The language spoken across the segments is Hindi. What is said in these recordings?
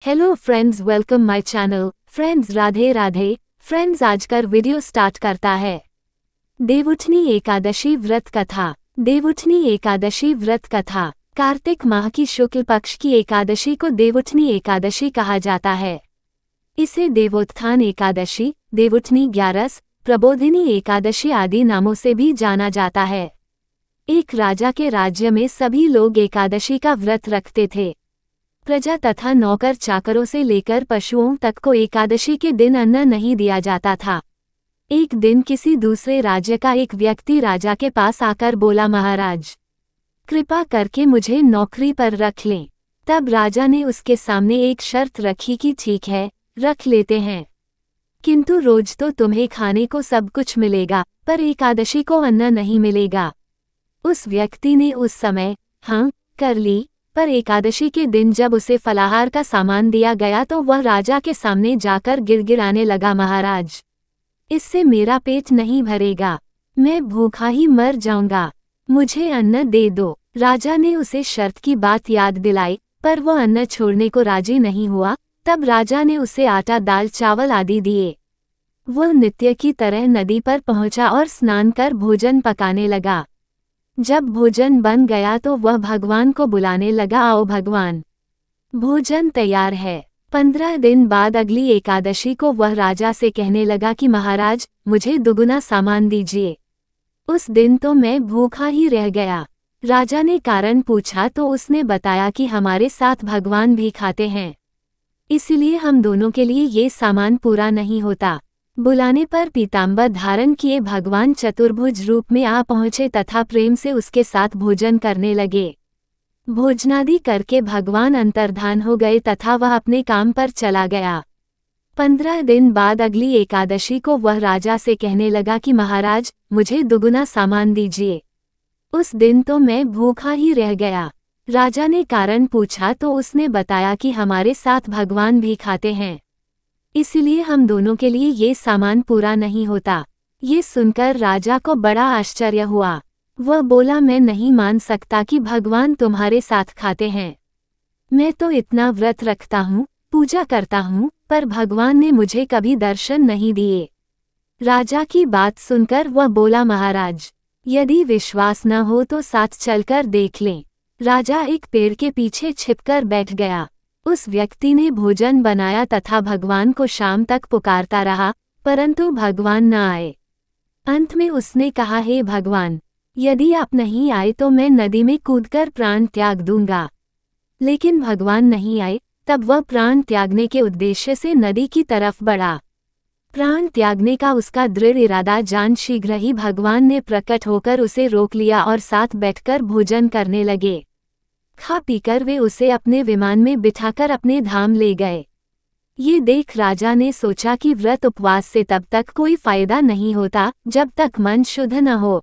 Hello friends, welcome my channel. Friends, Radhe Radhe. Friends, आज कर वीडियो स्टार्ट करता है। देवउठनी एकादशी व्रत कथा। देवउठनी एकादशी व्रत कथा। कार्तिक माह की शुक्ल पक्ष की एकादशी को देवउठनी एकादशी कहा जाता है। इसे देवोत्थान एकादशी, देवउठनी ग्यारस, प्रबोधिनी एकादशी आदि नामों से भी जाना जाता है। एक राजा के राज्य में सभी लोग एकादशी का व्रत रखते थे। प्रजा तथा नौकर चाकरों से लेकर पशुओं तक को एकादशी के दिन अन्न नहीं दिया जाता था। एक दिन किसी दूसरे राज्य का एक व्यक्ति राजा के पास आकर बोला, महाराज, कृपा करके मुझे नौकरी पर रख लें। तब राजा ने उसके सामने एक शर्त रखी कि ठीक है, रख लेते हैं, किंतु रोज तो तुम्हें खाने को सब कुछ मिलेगा, पर एकादशी को अन्न नहीं मिलेगा। उस व्यक्ति ने उस समय हाँ कर ली, पर एकादशी के दिन जब उसे फलाहार का सामान दिया गया तो वह राजा के सामने जाकर गिड़गिड़ाने लगा, महाराज, इससे मेरा पेट नहीं भरेगा, मैं भूखा ही मर जाऊंगा, मुझे अन्न दे दो। राजा ने उसे शर्त की बात याद दिलाई, पर वह अन्न छोड़ने को राजी नहीं हुआ। तब राजा ने उसे आटा, दाल, चावल आदि दिए। वह नित्य की तरह नदी पर पहुंचा और स्नान कर भोजन पकाने लगा। जब भोजन बन गया तो वह भगवान को बुलाने लगा, आओ भगवान, भोजन तैयार है। 15 दिन बाद अगली एकादशी को वह राजा से कहने लगा कि महाराज, मुझे दुगुना सामान दीजिए। उस दिन तो मैं भूखा ही रह गया। राजा ने कारण पूछा तो उसने बताया कि हमारे साथ भगवान भी खाते हैं, इसलिए हम दोनों के लिए ये सामान पूरा नहीं होता। बुलाने पर पीताम्बर धारण किए भगवान चतुर्भुज रूप में आ पहुँचे तथा प्रेम से उसके साथ भोजन करने लगे। भोजनादि करके भगवान अंतर्धान हो गए तथा वह अपने काम पर चला गया। 15 दिन बाद अगली एकादशी को वह राजा से कहने लगा कि महाराज, मुझे दुगुना सामान दीजिए। उस दिन तो मैं भूखा ही रह गया। राजा ने कारण पूछा तो उसने बताया कि हमारे साथ भगवान भी खाते हैं, इसलिए हम दोनों के लिए ये सामान पूरा नहीं होता। ये सुनकर राजा को बड़ा आश्चर्य हुआ। वह बोला, मैं नहीं मान सकता कि भगवान तुम्हारे साथ खाते हैं। मैं तो इतना व्रत रखता हूँ, पूजा करता हूँ, पर भगवान ने मुझे कभी दर्शन नहीं दिए। राजा की बात सुनकर वह बोला, महाराज, यदि विश्वास न हो तो साथ चलकर देख लें। राजा एक पेड़ के पीछे छिपकर बैठ गया। उस व्यक्ति ने भोजन बनाया तथा भगवान को शाम तक पुकारता रहा, परंतु भगवान न आए। अंत में उसने कहा, हे भगवान, यदि आप नहीं आए तो मैं नदी में कूदकर प्राण त्याग दूंगा। लेकिन भगवान नहीं आए। तब वह प्राण त्यागने के उद्देश्य से नदी की तरफ बढ़ा। प्राण त्यागने का उसका दृढ़ इरादा जान शीघ्र ही भगवान ने प्रकट होकर उसे रोक लिया और साथ बैठकर भोजन करने लगे। खा पीकर वे उसे अपने विमान में बिठाकर अपने धाम ले गए। ये देख राजा ने सोचा कि व्रत उपवास से तब तक कोई फायदा नहीं होता जब तक मन शुद्ध न हो।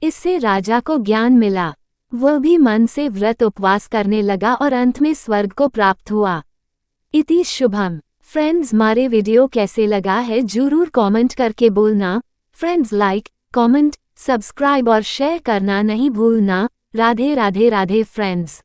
इससे राजा को ज्ञान मिला। वह भी मन से व्रत उपवास करने लगा और अंत में स्वर्ग को प्राप्त हुआ। इति शुभम। फ्रेंड्स, हमारे वीडियो कैसे लगा है जरूर कमेंट करके बोलना। फ्रेंड्स, लाइक, कमेंट, सब्सक्राइब और शेयर करना नहीं भूलना। राधे राधे राधे फ्रेंड्स।